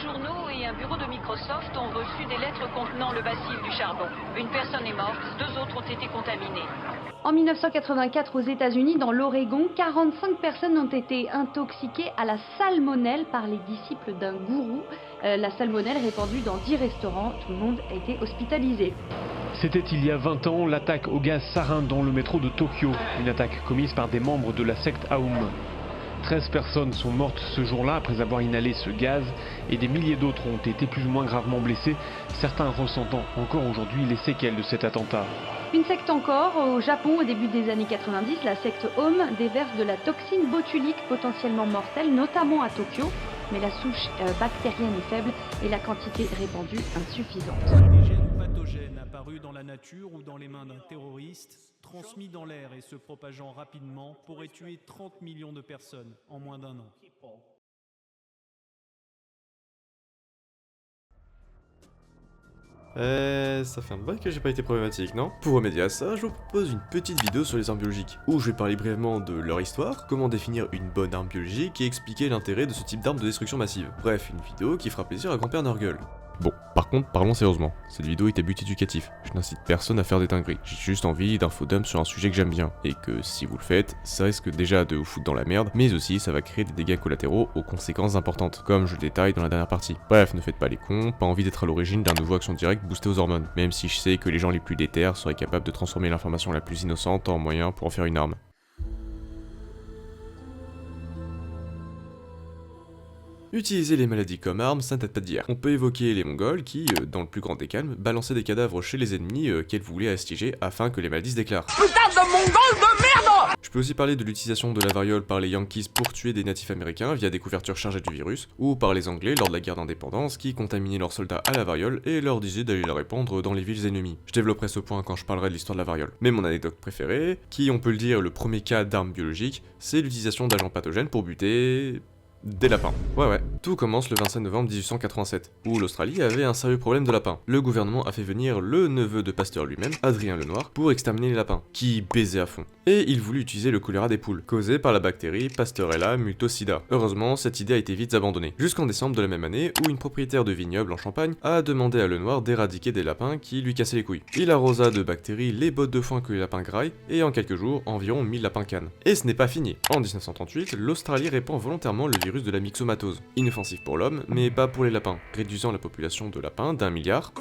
journaux et un bureau de Microsoft ont reçu des lettres contenant le bacille du charbon. Une personne est morte, 2 autres ont été contaminées. En 1984, aux États-Unis, dans l'Oregon, 45 personnes ont été intoxiquées à la salmonelle par les disciples d'un gourou. La salmonelle répandue dans 10 restaurants. Tout le monde a été hospitalisé. C'était il y a 20 ans l'attaque au gaz sarin dans le métro de Tokyo. Une attaque commise par des membres de la secte Aum. 13 personnes sont mortes ce jour-là après avoir inhalé ce gaz et des milliers d'autres ont été plus ou moins gravement blessés, certains ressentant encore aujourd'hui les séquelles de cet attentat. Une secte encore, au Japon au début des années 90, la secte Aum déverse de la toxine botulique potentiellement mortelle, notamment à Tokyo, mais la souche bactérienne est faible et la quantité répandue insuffisante. Des gènes pathogènes apparus dans la nature ou dans les mains d'un terroriste, transmis dans l'air et se propageant rapidement, pourraient tuer 30 millions de personnes en moins d'1 an. Ça fait un bail que j'ai pas été problématique, non? Pour remédier à ça, je vous propose une petite vidéo sur les armes biologiques, où je vais parler brièvement de leur histoire, comment définir une bonne arme biologique et expliquer l'intérêt de ce type d'arme de destruction massive. Bref, une vidéo qui fera plaisir à grand-père Nurgle. Bon, par contre, parlons sérieusement, cette vidéo est à but éducatif, je n'incite personne à faire des dingueries, j'ai juste envie d'infodump sur un sujet que j'aime bien, et que si vous le faites, ça risque déjà de vous foutre dans la merde, mais aussi ça va créer des dégâts collatéraux aux conséquences importantes, comme je le détaille dans la dernière partie. Bref, ne faites pas les cons, pas envie d'être à l'origine d'un nouveau action directe boosté aux hormones, même si je sais que les gens les plus déter seraient capables de transformer l'information la plus innocente en moyen pour en faire une arme. Utiliser les maladies comme armes, ça ne date pas d'hier. On peut évoquer les Mongols qui, dans le plus grand des calmes, balançaient des cadavres chez les ennemis qu'elles voulaient astiger afin que les maladies se déclarent. Putain de Mongols de merde! Je peux aussi parler de l'utilisation de la variole par les Yankees pour tuer des natifs américains via des couvertures chargées du virus, ou par les Anglais lors de la guerre d'indépendance qui contaminaient leurs soldats à la variole et leur disaient d'aller la répandre dans les villes ennemies. Je développerai ce point quand je parlerai de l'histoire de la variole. Mais mon anecdote préférée, qui on peut le dire le premier cas d'arme biologique, c'est l'utilisation d'agents pathogènes pour buter... des lapins. Ouais, tout commence le 27 novembre 1887, où l'Australie avait un sérieux problème de lapins. Le gouvernement a fait venir le neveu de Pasteur lui-même, Adrien Lenoir, pour exterminer les lapins, qui baisaient à fond. Et il voulut utiliser le choléra des poules, causé par la bactérie Pasteurella multocida. Heureusement, cette idée a été vite abandonnée, jusqu'en décembre de la même année, où une propriétaire de vignoble en Champagne a demandé à Lenoir d'éradiquer des lapins qui lui cassaient les couilles. Il arrosa de bactéries les bottes de foin que les lapins graillent, et en quelques jours, environ 1000 lapins cannes. Et ce n'est pas fini. En 1938, l'Australie répand volontairement le virus de la myxomatose, inoffensif pour l'homme, mais pas pour les lapins, réduisant la population de lapins d'1 milliard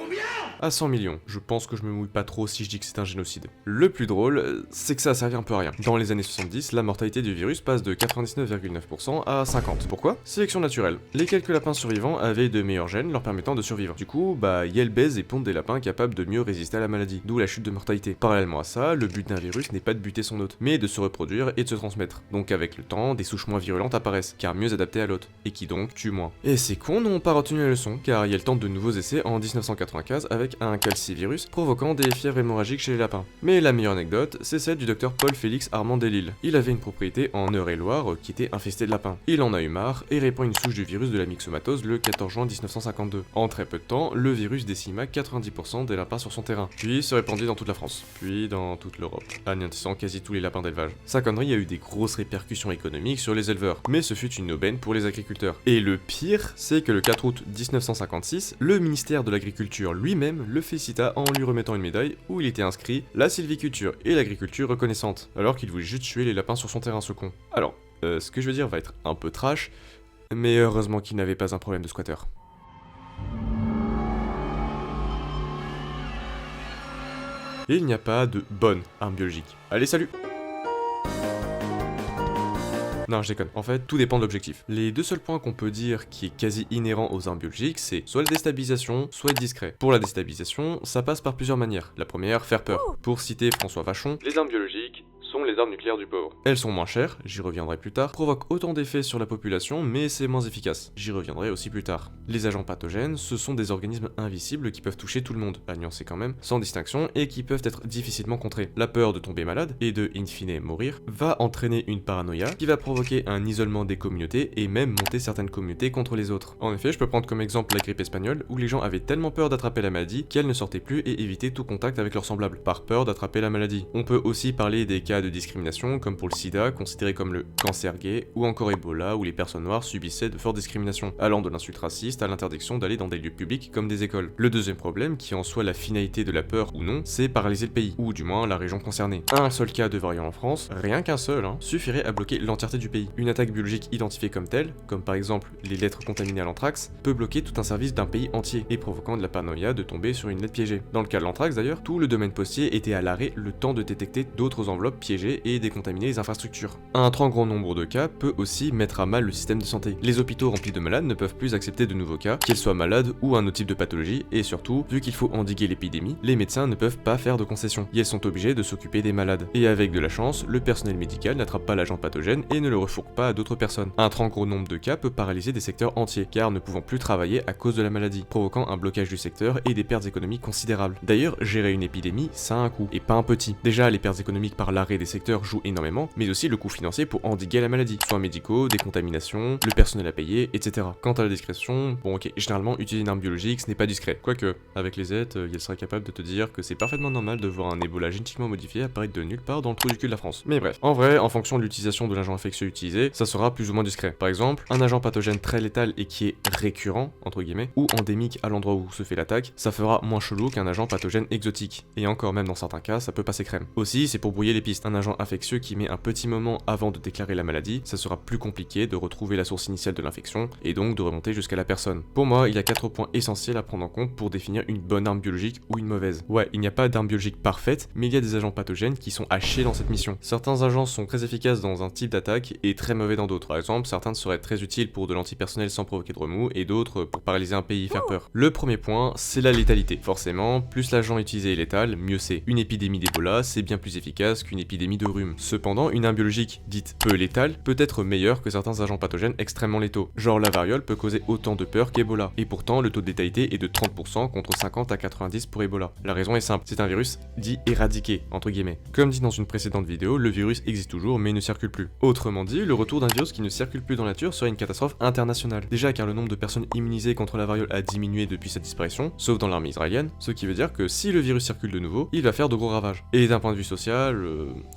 à 100 millions. Je pense que je me mouille pas trop si je dis que c'est un génocide. Le plus drôle, c'est que ça a servi un peu à rien. Dans les années 70, la mortalité du virus passe de 99,9% à 50%. Pourquoi? Sélection naturelle. Les quelques lapins survivants avaient de meilleurs gènes leur permettant de survivre. Du coup, Yale baise et pondent des lapins capables de mieux résister à la maladie, d'où la chute de mortalité. Parallèlement à ça, le but d'un virus n'est pas de buter son hôte, mais de se reproduire et de se transmettre. Donc avec le temps, des souches moins virulentes apparaissent, car mieux adaptées à l'hôte, et qui donc tuent moins. Et ces cons n'ont pas retenu la leçon, car Yale tente de nouveaux essais en 1995 avec un calcivirus provoquant des fièvres hémorragiques chez les lapins. Mais la meilleure anecdote, c'est celle du docteur Paul Félix Armand Delille. Il avait une propriété en Eure-et-Loire qui était infestée de lapins. Il en a eu marre et répand une souche du virus de la myxomatose le 14 juin 1952. En très peu de temps, le virus décima 90% des lapins sur son terrain, puis se répandit dans toute la France, puis dans toute l'Europe, anéantissant quasi tous les lapins d'élevage. Sa connerie a eu des grosses répercussions économiques sur les éleveurs, mais ce fut une aubaine pour les agriculteurs. Et le pire, c'est que le 4 août 1956, le ministère de l'Agriculture lui-même le félicita en lui remettant une médaille où il était inscrit « La sylviculture et l'agriculture reconnaissante », alors qu'il voulait juste tuer les lapins sur son terrain, ce con. Alors, ce que je veux dire va être un peu trash, mais heureusement qu'il n'avait pas un problème de squatter. Il n'y a pas de bonne arme biologique. Allez, salut! Non, je déconne. En fait, tout dépend de l'objectif. Les deux seuls points qu'on peut dire qui est quasi inhérent aux armes biologiques, c'est soit la déstabilisation, soit être discret. Pour la déstabilisation, ça passe par plusieurs manières. La première, faire peur. Pour citer François Vachon, les armes biologiques sont les armes nucléaires du pauvre. Elles sont moins chères, j'y reviendrai plus tard, provoquent autant d'effets sur la population, mais c'est moins efficace. J'y reviendrai aussi plus tard. Les agents pathogènes, ce sont des organismes invisibles qui peuvent toucher tout le monde, à nuancer quand même, sans distinction, et qui peuvent être difficilement contrés. La peur de tomber malade, et de, in fine, mourir, va entraîner une paranoïa, qui va provoquer un isolement des communautés, et même monter certaines communautés contre les autres. En effet, je peux prendre comme exemple la grippe espagnole, où les gens avaient tellement peur d'attraper la maladie, qu'elles ne sortaient plus et évitaient tout contact avec leurs semblables, par peur d'attraper la maladie. On peut aussi parler des cas cas de discrimination comme pour le sida, considéré comme le cancer gay, ou encore Ebola, où les personnes noires subissaient de fortes discriminations, allant de l'insulte raciste à l'interdiction d'aller dans des lieux publics comme des écoles. Le deuxième problème, qui en soit la finalité de la peur ou non, c'est paralyser le pays, ou du moins la région concernée. Un seul cas de variant en France, rien qu'un seul, suffirait à bloquer l'entièreté du pays. Une attaque biologique identifiée comme telle, comme par exemple les lettres contaminées à l'anthrax, peut bloquer tout un service d'un pays entier, et provoquant de la paranoïa de tomber sur une lettre piégée. Dans le cas de l'anthrax d'ailleurs, tout le domaine postier était à l'arrêt le temps de détecter d'autres enveloppes piégées et décontaminer les infrastructures. Un trop grand nombre de cas peut aussi mettre à mal le système de santé. Les hôpitaux remplis de malades ne peuvent plus accepter de nouveaux cas, qu'ils soient malades ou un autre type de pathologie, et surtout, vu qu'il faut endiguer l'épidémie, les médecins ne peuvent pas faire de concessions, et ils sont obligés de s'occuper des malades. Et avec de la chance, le personnel médical n'attrape pas l'agent pathogène et ne le refourgue pas à d'autres personnes. Un trop gros nombre de cas peut paralyser des secteurs entiers, car ne pouvant plus travailler à cause de la maladie, provoquant un blocage du secteur et des pertes économiques considérables. D'ailleurs, gérer une épidémie, ça a un coût, et pas un petit. Déjà, les pertes économiques par l'arrêt des secteurs jouent énormément, mais aussi le coût financier pour endiguer la maladie, soins médicaux, des contaminations, le personnel à payer, etc. Quant à la discrétion, bon ok, généralement utiliser une arme biologique ce n'est pas discret. Quoique, avec les aides, elle serait capable de te dire que c'est parfaitement normal de voir un Ebola génétiquement modifié apparaître de nulle part dans le trou du cul de la France. Mais bref, en vrai, en fonction de l'utilisation de l'agent infectieux utilisé, ça sera plus ou moins discret. Par exemple, un agent pathogène très létal et qui est récurrent, entre guillemets, ou endémique à l'endroit où se fait l'attaque, ça fera moins chelou qu'un agent pathogène exotique. Et encore, même dans certains cas, ça peut passer crème. Aussi, c'est pour brouiller les pistes. Un agent infectieux qui met un petit moment avant de déclarer la maladie, ça sera plus compliqué de retrouver la source initiale de l'infection, et donc de remonter jusqu'à la personne. Pour moi, il y a 4 points essentiels à prendre en compte pour définir une bonne arme biologique ou une mauvaise. Ouais, il n'y a pas d'arme biologique parfaite, mais il y a des agents pathogènes qui sont à chier dans cette mission. Certains agents sont très efficaces dans un type d'attaque et très mauvais dans d'autres. Par exemple, certains seraient très utiles pour de l'antipersonnel sans provoquer de remous, et d'autres pour paralyser un pays et faire peur. Le premier point, c'est la létalité. Forcément, plus l'agent utilisé est létal, mieux c'est. Une épidémie d'Ebola, c'est bien plus efficace qu'une épidémie de rhume. Cependant, une arme biologique dite peu létale peut être meilleure que certains agents pathogènes extrêmement létaux. Genre la variole peut causer autant de peur qu'Ebola. Et pourtant, le taux de létalité est de 30% contre 50 à 90 pour Ebola. La raison est simple, c'est un virus dit éradiqué, entre guillemets. Comme dit dans une précédente vidéo, le virus existe toujours mais ne circule plus. Autrement dit, le retour d'un virus qui ne circule plus dans la nature serait une catastrophe internationale. Déjà car le nombre de personnes immunisées contre la variole a diminué depuis sa disparition, sauf dans l'armée israélienne, ce qui veut dire que si le virus circule de nouveau, il va faire de gros ravages. Et d'un point de vue social,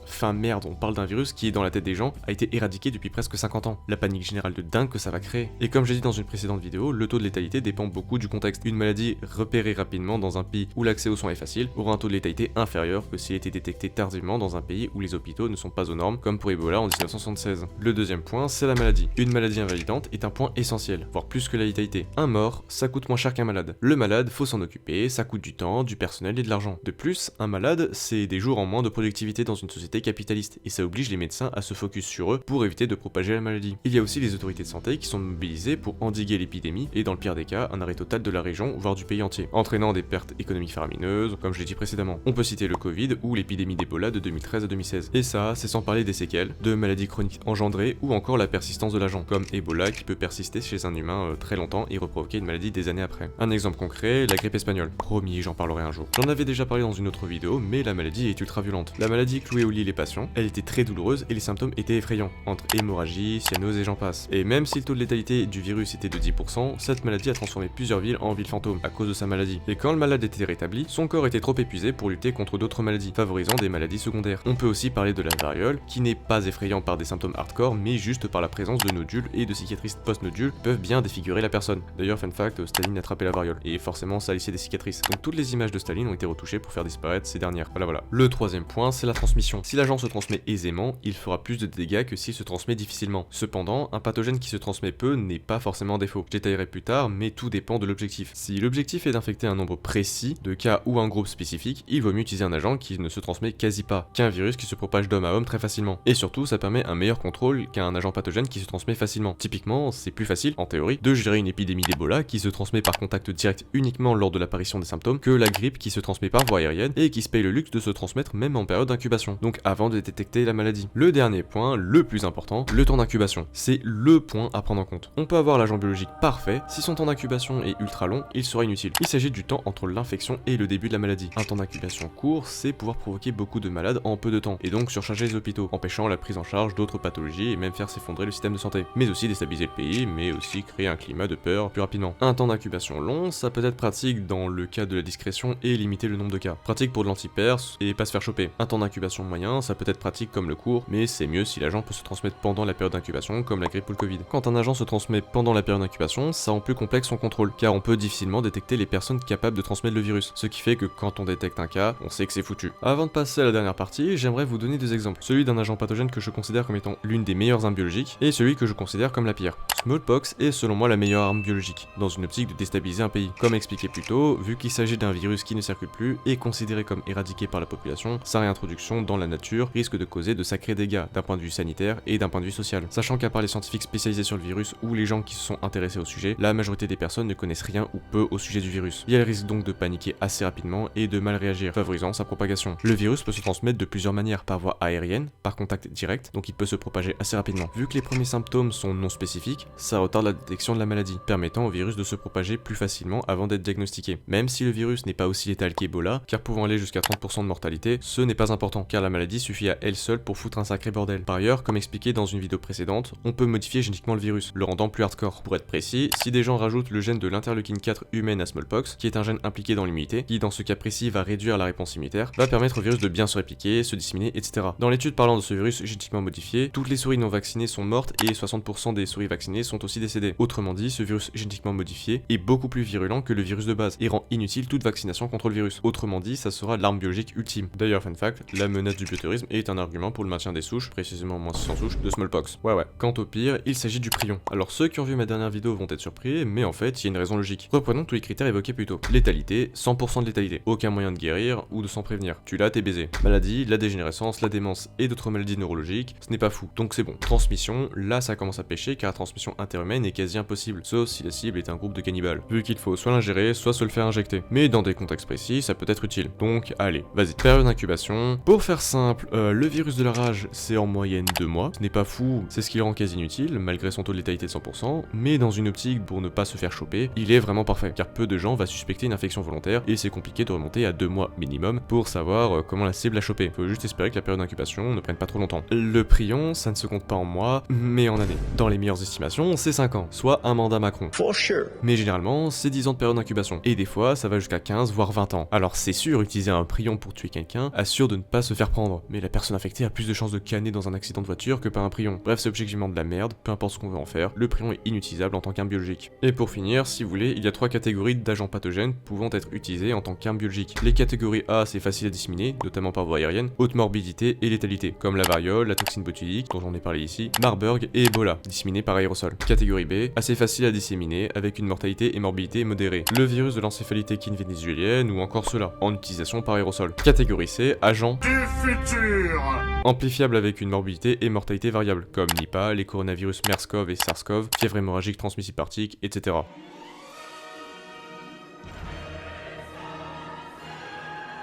enfin merde, on parle d'un virus qui, dans la tête des gens, a été éradiqué depuis presque 50 ans. La panique générale de dingue que ça va créer. Et comme j'ai dit dans une précédente vidéo, le taux de létalité dépend beaucoup du contexte. Une maladie repérée rapidement dans un pays où l'accès aux soins est facile aura un taux de létalité inférieur que s'il était détecté tardivement dans un pays où les hôpitaux ne sont pas aux normes, comme pour Ebola en 1976. Le deuxième point, c'est la maladie. Une maladie invalidante est un point essentiel, voire plus que la létalité. Un mort, ça coûte moins cher qu'un malade. Le malade, faut s'en occuper, ça coûte du temps, du personnel et de l'argent. De plus, un malade, c'est des jours en moins de productivité dans une société capitaliste, et ça oblige les médecins à se focus sur eux pour éviter de propager la maladie. Il y a aussi les autorités de santé qui sont mobilisées pour endiguer l'épidémie, et dans le pire des cas, un arrêt total de la région, voire du pays entier, entraînant des pertes économiques faramineuses, comme je l'ai dit précédemment. On peut citer le Covid ou l'épidémie d'Ebola de 2013 à 2016. Et ça, c'est sans parler des séquelles, de maladies chroniques engendrées, ou encore la persistance de l'agent, comme Ebola qui peut persister chez un humain très longtemps et reprovoquer une maladie des années après. Un exemple concret, la grippe espagnole. Promis, j'en parlerai un jour. J'en avais déjà parlé dans une autre vidéo, mais la maladie est ultra violente. La maladie clouait au lit les patients, elle était très douloureuse et les symptômes étaient effrayants, entre hémorragie, cyanose et j'en passe. Et même si le taux de létalité du virus était de 10%, cette maladie a transformé plusieurs villes en villes fantômes à cause de sa maladie. Et quand le malade était rétabli, son corps était trop épuisé pour lutter contre d'autres maladies, favorisant des maladies secondaires. On peut aussi parler de la variole, qui n'est pas effrayant par des symptômes hardcore, mais juste par la présence de nodules et de cicatrices post-nodules peuvent bien défigurer la personne. D'ailleurs, fun fact, Staline a attrapé la variole, et forcément ça a laissé des cicatrices. Donc toutes les images de Staline ont été retouchées pour faire disparaître ces dernières. Voilà. Le troisième point, c'est la transmission. Si l'agent se transmet aisément, il fera plus de dégâts que s'il se transmet difficilement. Cependant, un pathogène qui se transmet peu n'est pas forcément un défaut. Je détaillerai plus tard, mais tout dépend de l'objectif. Si l'objectif est d'infecter un nombre précis de cas ou un groupe spécifique, il vaut mieux utiliser un agent qui ne se transmet quasi pas, qu'un virus qui se propage d'homme à homme très facilement. Et surtout, ça permet un meilleur contrôle qu'un agent pathogène qui se transmet facilement. Typiquement, c'est plus facile, en théorie, de gérer une épidémie d'Ebola qui se transmet par contact direct uniquement lors de l'apparition des symptômes que la grippe qui se transmet par voie aérienne et qui se paye le luxe de se transmettre même en période d'incubation, donc avant de détecter la maladie. Le dernier point, le plus important, le temps d'incubation. C'est le point à prendre en compte. On peut avoir l'agent biologique parfait, si son temps d'incubation est ultra long, il sera inutile. Il s'agit du temps entre l'infection et le début de la maladie. Un temps d'incubation court, c'est pouvoir provoquer beaucoup de malades en peu de temps, et donc surcharger les hôpitaux, empêchant la prise en charge d'autres pathologies et même faire s'effondrer le système de santé. Mais aussi déstabiliser le pays, mais aussi créer un climat de peur plus rapidement. Un temps d'incubation long, ça peut être pratique dans le cas de la discrétion et limiter le nombre de cas. Pratique pour de l'antiperse et pas se faire choper. Un temps d'incubation moyen, ça peut être pratique comme le cours, mais c'est mieux si l'agent peut se transmettre pendant la période d'incubation, comme la grippe ou le Covid. Quand un agent se transmet pendant la période d'incubation, ça rend plus complexe son contrôle, car on peut difficilement détecter les personnes capables de transmettre le virus, ce qui fait que quand on détecte un cas, on sait que c'est foutu. Avant de passer à la dernière partie, j'aimerais vous donner deux exemples. Celui d'un agent pathogène que je considère comme étant l'une des meilleures armes biologiques, et celui que je considère comme la pire. Smallpox est selon moi la meilleure arme biologique, dans une optique de déstabiliser un pays. Comme expliqué plus tôt, vu qu'il s'agit d'un virus qui ne circule plus et considéré comme éradiqué par la population, sa réintroduction dans la nature risque de causer de sacrés dégâts d'un point de vue sanitaire et d'un point de vue social. Sachant qu'à part les scientifiques spécialisés sur le virus ou les gens qui se sont intéressés au sujet, la majorité des personnes ne connaissent rien ou peu au sujet du virus. Il y a le risque donc de paniquer assez rapidement et de mal réagir, favorisant sa propagation. Le virus peut se transmettre de plusieurs manières, par voie aérienne, par contact direct, donc il peut se propager assez rapidement. Vu que les premiers symptômes sont non spécifiques, ça retarde la détection de la maladie, permettant au virus de se propager plus facilement avant d'être diagnostiqué. Même si le virus n'est pas aussi létal qu'Ebola, car pouvant aller jusqu'à 30% de mortalité, ce n'est pas important, car la maladie suffit à elle seule pour foutre un sacré bordel. Par ailleurs, comme expliqué dans une vidéo précédente, on peut modifier génétiquement le virus, le rendant plus hardcore. Pour être précis, si des gens rajoutent le gène de l'interleukine 4 humaine à Smallpox, qui est un gène impliqué dans l'immunité, qui dans ce cas précis va réduire la réponse immunitaire, va permettre au virus de bien se répliquer, se disséminer, etc. Dans l'étude parlant de ce virus génétiquement modifié, toutes les souris non vaccinées sont mortes et 60% des souris vaccinées sont aussi décédées. Autrement dit, ce virus génétiquement modifié est beaucoup plus virulent que le virus de base et rend inutile toute vaccination contre le virus. Autrement dit, ça sera l'arme biologique ultime. D'ailleurs, fun fact, la menace du biotérrorisme est un argument pour le maintien des souches, précisément moins 600 souches, de Smallpox. Ouais. Quant au pire, il s'agit du prion. Alors ceux qui ont vu ma dernière vidéo vont être surpris, mais en fait, il y a une raison logique. Reprenons tous les critères évoqués plus tôt. Létalité, 100% de létalité. Aucun moyen de guérir ou de s'en prévenir. Tu l'as, t'es baisé. Maladie, la dégénérescence, la démence et d'autres maladies neurologiques, ce n'est pas fou. Donc c'est bon. Transmission, là ça commence à pêcher car la transmission interhumaine est quasi impossible, sauf si la cible est un groupe de cannibales. Vu qu'il faut soit l'ingérer, soit se le faire injecter. Mais dans des contextes précis, ça peut être utile. Donc allez, vas-y. Période d'incubation. Pour faire simple, le virus de la rage, c'est en moyenne 2 mois. Ce n'est pas fou, c'est ce qui le rend quasi inutile, malgré son taux de létalité de 100%, mais dans une optique pour ne pas se faire choper, il est vraiment parfait, car peu de gens va suspecter une infection volontaire, et c'est compliqué de remonter à 2 mois minimum pour savoir comment la cible a chopé. Faut juste espérer que la période d'incubation ne prenne pas trop longtemps. Le prion, ça ne se compte pas en mois, mais en années. Dans les meilleures estimations, c'est 5 ans, soit un mandat Macron. For sure. Mais généralement, c'est 10 ans de période d'incubation, et des fois, ça va jusqu'à 15 voire 20 ans. Alors c'est sûr, utiliser un prion pour tuer quelqu'un assure de ne pas se faire prendre, mais la personne infectée a plus de chances de canner dans un accident de voiture que par un prion. Bref, c'est objectivement de la merde, peu importe ce qu'on veut en faire, le prion est inutilisable en tant qu'arme biologique. Et pour finir, si vous voulez, il y a 3 catégories d'agents pathogènes pouvant être utilisés en tant qu'arme biologique. Les catégories A, c'est facile à disséminer, notamment par voie aérienne, haute morbidité et létalité, comme la variole, la toxine botulique, dont j'en ai parlé ici, Marburg et Ebola, disséminés par aérosol. Catégorie B, assez facile à disséminer, avec une mortalité et morbidité modérée. Le virus de l'encéphalite équine vénézuélienne ou encore cela, en utilisation par aérosol. Catégorie C, agent du futur, amplifiable avec une morbidité et mortalité variable, comme Nipah, les coronavirus MERS-CoV et SARS-CoV, fièvre hémorragique transmissible par tic, etc.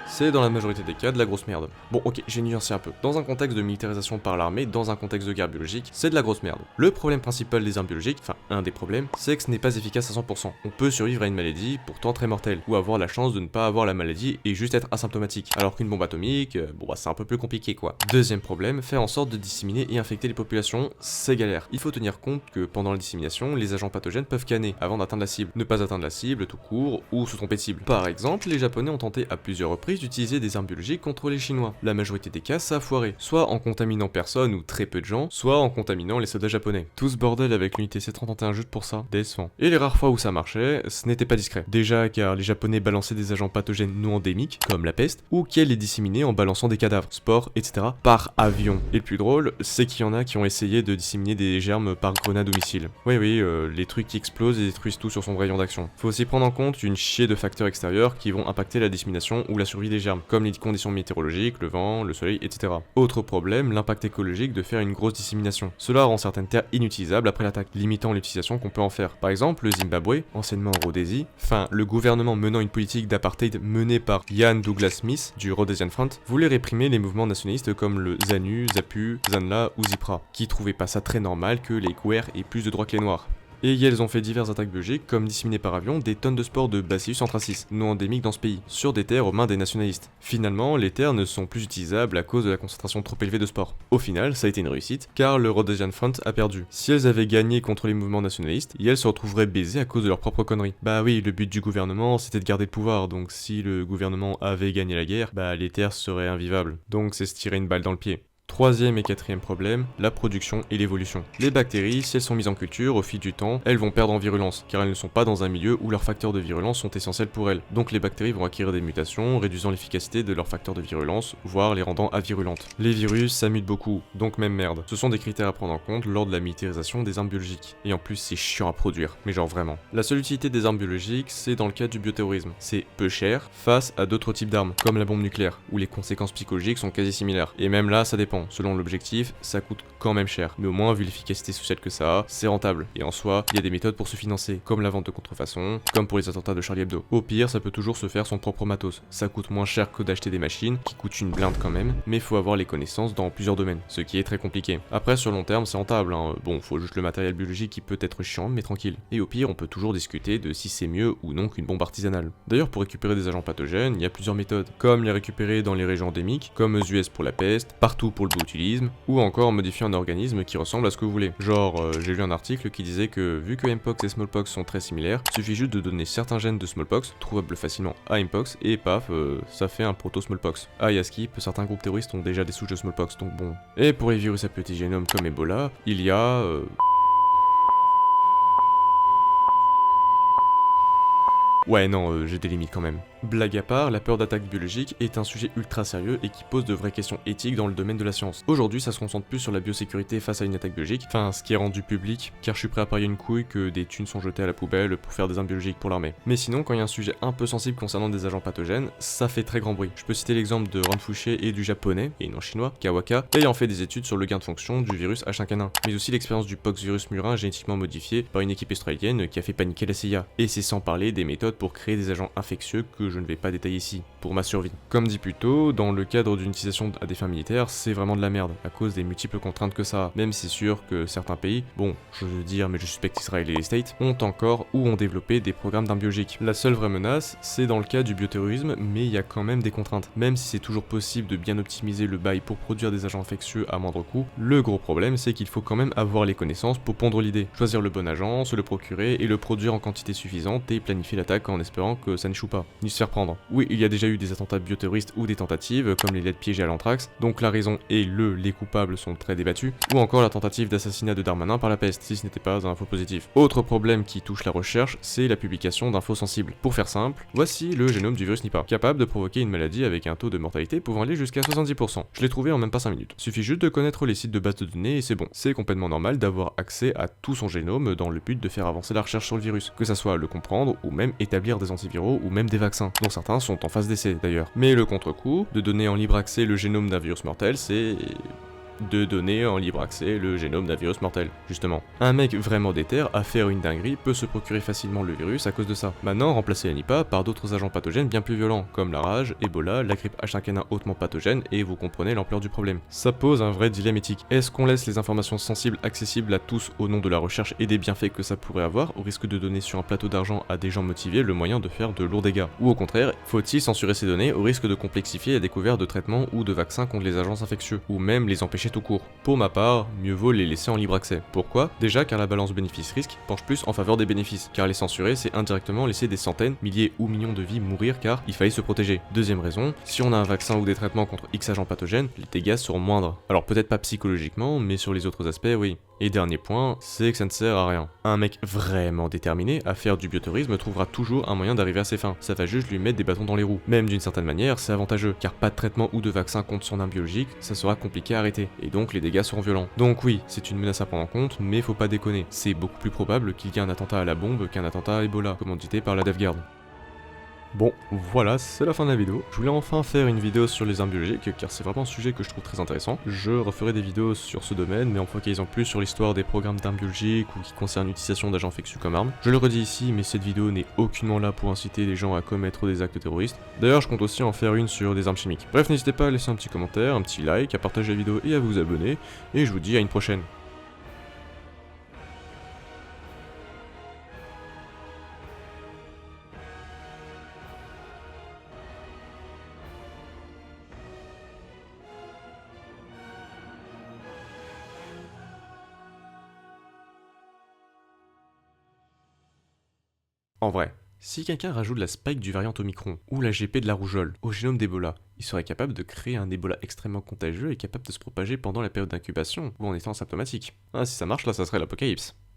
C'est dans la majorité des cas de la grosse merde. Bon ok, j'ai nuancé un peu. Dans un contexte de militarisation par l'armée, dans un contexte de guerre biologique, c'est de la grosse merde. Le problème principal des armes biologiques, enfin un des problèmes, c'est que ce n'est pas efficace à 100%. On peut survivre à une maladie, pourtant très mortelle, ou avoir la chance de ne pas avoir la maladie et juste être asymptomatique. Alors qu'une bombe atomique, c'est un peu plus compliqué quoi. Deuxième problème, faire en sorte de disséminer et infecter les populations, c'est galère. Il faut tenir compte que pendant la dissémination, les agents pathogènes peuvent canner avant d'atteindre la cible, ne pas atteindre la cible tout court, ou se tromper de cible. Par exemple, les Japonais ont tenté à plusieurs reprises d'utiliser des armes biologiques contre les Chinois. La majorité des cas, ça a foiré, soit en contaminant personne ou très peu de gens, soit en contaminant les soldats japonais. Tout ce bordel avec l'unité C-31 juste pour ça, décevant. Et les rares fois où ça marchait, ce n'était pas discret. Déjà car les Japonais balançaient des agents pathogènes non endémiques, comme la peste, ou qu'elles les disséminaient en balançant des cadavres, spores, etc. par avion. Et le plus drôle, c'est qu'il y en a qui ont essayé de disséminer des germes par grenade ou missile. Oui, les trucs qui explosent et détruisent tout sur son rayon d'action. Faut aussi prendre en compte une chier de facteurs extérieurs qui vont impacter la dissémination ou la survie des germes, comme les conditions météorologiques, le vent, le soleil, etc. Autre problème, l'impact écologique de faire une grosse dissémination. Cela rend certaines terres inutilisables après l'attaque, limitant l'utilisation qu'on peut en faire. Par exemple, le Zimbabwe, anciennement Rhodésie, le gouvernement menant une politique d'apartheid menée par Ian Douglas Smith, du Rhodesian Front, voulait réprimer les mouvements nationalistes comme le ZANU, ZAPU, ZANLA ou ZIPRA, qui trouvaient pas ça très normal que les Khwers aient plus de droits que les Noirs. Et elles ont fait diverses attaques biologiques, comme disséminer par avion des tonnes de spores de Bacillus anthracis, non endémique dans ce pays, sur des terres aux mains des nationalistes. Finalement, les terres ne sont plus utilisables à cause de la concentration trop élevée de spores. Au final, ça a été une réussite, car le Rhodesian Front a perdu. Si elles avaient gagné contre les mouvements nationalistes, elles se retrouveraient baisées à cause de leurs propres conneries. Bah oui, le but du gouvernement, c'était de garder le pouvoir, donc si le gouvernement avait gagné la guerre, bah les terres seraient invivables. Donc c'est se tirer une balle dans le pied. Troisième et quatrième problème, la production et l'évolution. Les bactéries, si elles sont mises en culture, au fil du temps, elles vont perdre en virulence, car elles ne sont pas dans un milieu où leurs facteurs de virulence sont essentiels pour elles. Donc les bactéries vont acquérir des mutations, réduisant l'efficacité de leurs facteurs de virulence, voire les rendant avirulentes. Les virus, ça mute beaucoup, donc même merde. Ce sont des critères à prendre en compte lors de la militarisation des armes biologiques. Et en plus, c'est chiant à produire, mais genre vraiment. La seule utilité des armes biologiques, c'est dans le cas du bioterrorisme. C'est peu cher face à d'autres types d'armes, comme la bombe nucléaire, où les conséquences psychologiques sont quasi similaires. Et même là, ça dépend. Selon l'objectif, ça coûte quand même cher. Mais au moins, vu l'efficacité sociale que ça a, c'est rentable. Et en soi, il y a des méthodes pour se financer, comme la vente de contrefaçon, comme pour les attentats de Charlie Hebdo. Au pire, ça peut toujours se faire son propre matos. Ça coûte moins cher que d'acheter des machines, qui coûtent une blinde quand même, mais faut avoir les connaissances dans plusieurs domaines, ce qui est très compliqué. Après, sur long terme, c'est rentable, hein. Bon, faut juste le matériel biologique qui peut être chiant, mais tranquille. Et au pire, on peut toujours discuter de si c'est mieux ou non qu'une bombe artisanale. D'ailleurs, pour récupérer des agents pathogènes, il y a plusieurs méthodes, comme les récupérer dans les régions endémiques, comme aux US pour la peste, partout pour le botulisme, ou encore modifier un organisme qui ressemble à ce que vous voulez. Genre, j'ai lu un article qui disait que vu que Mpox et Smallpox sont très similaires, il suffit juste de donner certains gènes de Smallpox, trouvables facilement à Mpox, et paf, ça fait un proto-Smallpox. Ah, et à skip, certains groupes terroristes ont déjà des souches de Smallpox, donc bon. Et pour les virus à petit génome comme Ebola, il y a... Ouais non, j'ai des limites quand même. Blague à part, la peur d'attaque biologique est un sujet ultra sérieux et qui pose de vraies questions éthiques dans le domaine de la science. Aujourd'hui, ça se concentre plus sur la biosécurité face à une attaque biologique, enfin ce qui est rendu public, car je suis prêt à parier une couille que des thunes sont jetées à la poubelle pour faire des armes biologiques pour l'armée. Mais sinon, quand il y a un sujet un peu sensible concernant des agents pathogènes, ça fait très grand bruit. Je peux citer l'exemple de Ron Fouché et du japonais, et non chinois, Kawaka, ayant fait des études sur le gain de fonction du virus H5N1, mais aussi l'expérience du poxvirus murin génétiquement modifié par une équipe australienne qui a fait paniquer la CIA. Et c'est sans parler des méthodes pour créer des agents infectieux que je ne vais pas détailler ici, pour ma survie. Comme dit plus tôt, dans le cadre d'une utilisation à des fins militaires, c'est vraiment de la merde, à cause des multiples contraintes que ça a. Même si c'est sûr que certains pays, bon, je veux dire, mais je suspecte Israël et les States, ont encore ou ont développé des programmes d'armes biologiques. La seule vraie menace, c'est dans le cas du bioterrorisme, mais il y a quand même des contraintes. Même si c'est toujours possible de bien optimiser le bail pour produire des agents infectieux à moindre coût, le gros problème, c'est qu'il faut quand même avoir les connaissances pour pondre l'idée, choisir le bon agent, se le procurer et le produire en quantité suffisante et planifier l'attaque en espérant que ça n'échoue pas, ni se faire prendre. Oui, il y a déjà eu des attentats bioterroristes ou des tentatives, comme les lettres piégées à l'anthrax, donc la raison et les coupables sont très débattus, ou encore la tentative d'assassinat de Darmanin par la peste, si ce n'était pas un faux positif. Autre problème qui touche la recherche, c'est la publication d'infos sensibles. Pour faire simple, voici le génome du virus Nipah, capable de provoquer une maladie avec un taux de mortalité pouvant aller jusqu'à 70%. Je l'ai trouvé en même pas 5 minutes. Suffit juste de connaître les sites de base de données et c'est bon. C'est complètement normal d'avoir accès à tout son génome dans le but de faire avancer la recherche sur le virus, que ça soit le comprendre ou même établir des antiviraux ou même des vaccins, dont certains sont en phase d'essai d'ailleurs. Mais le contre-coup de donner en libre accès le génome d'un virus mortel, c'est de donner en libre accès le génome d'un virus mortel, justement. Un mec vraiment déter à faire une dinguerie peut se procurer facilement le virus à cause de ça. Maintenant, remplacer la Nipah par d'autres agents pathogènes bien plus violents, comme la rage, Ebola, la grippe H5N1 hautement pathogène, et vous comprenez l'ampleur du problème. Ça pose un vrai dilemme éthique. Est-ce qu'on laisse les informations sensibles accessibles à tous au nom de la recherche et des bienfaits que ça pourrait avoir, au risque de donner sur un plateau d'argent à des gens motivés le moyen de faire de lourds dégâts? Ou au contraire, faut-il censurer ces données au risque de complexifier la découverte de traitements ou de vaccins contre les agents infectieux, ou même les empêcher tout court? Pour ma part, mieux vaut les laisser en libre accès. Pourquoi? Déjà car la balance bénéfice-risque penche plus en faveur des bénéfices, car les censurer c'est indirectement laisser des centaines, milliers ou millions de vies mourir car il fallait se protéger. Deuxième raison, si on a un vaccin ou des traitements contre X agents pathogènes, les dégâts seront moindres. Alors peut-être pas psychologiquement, mais sur les autres aspects oui. Et dernier point, c'est que ça ne sert à rien. Un mec vraiment déterminé à faire du bioterrorisme trouvera toujours un moyen d'arriver à ses fins. Ça va juste lui mettre des bâtons dans les roues. Même d'une certaine manière, c'est avantageux, car pas de traitement ou de vaccin contre son arme biologique, ça sera compliqué à arrêter. Et donc les dégâts seront violents. Donc oui, c'est une menace à prendre en compte, mais faut pas déconner. C'est beaucoup plus probable qu'il y ait un attentat à la bombe qu'un attentat à Ebola, commandité par la DEFGuard. Bon, voilà, c'est la fin de la vidéo. Je voulais enfin faire une vidéo sur les armes biologiques, car c'est vraiment un sujet que je trouve très intéressant. Je referai des vidéos sur ce domaine, mais en focalisant plus sur l'histoire des programmes d'armes biologiques ou qui concernent l'utilisation d'agents infectieux comme armes. Je le redis ici, mais cette vidéo n'est aucunement là pour inciter les gens à commettre des actes terroristes. D'ailleurs, je compte aussi en faire une sur des armes chimiques. Bref, n'hésitez pas à laisser un petit commentaire, un petit like, à partager la vidéo et à vous abonner, et je vous dis à une prochaine. En vrai, si quelqu'un rajoute la spike du variant Omicron ou la GP de la rougeole au génome d'Ebola, il serait capable de créer un Ebola extrêmement contagieux et capable de se propager pendant la période d'incubation ou en étant symptomatique. Ah, si ça marche là, ça serait l'apocalypse.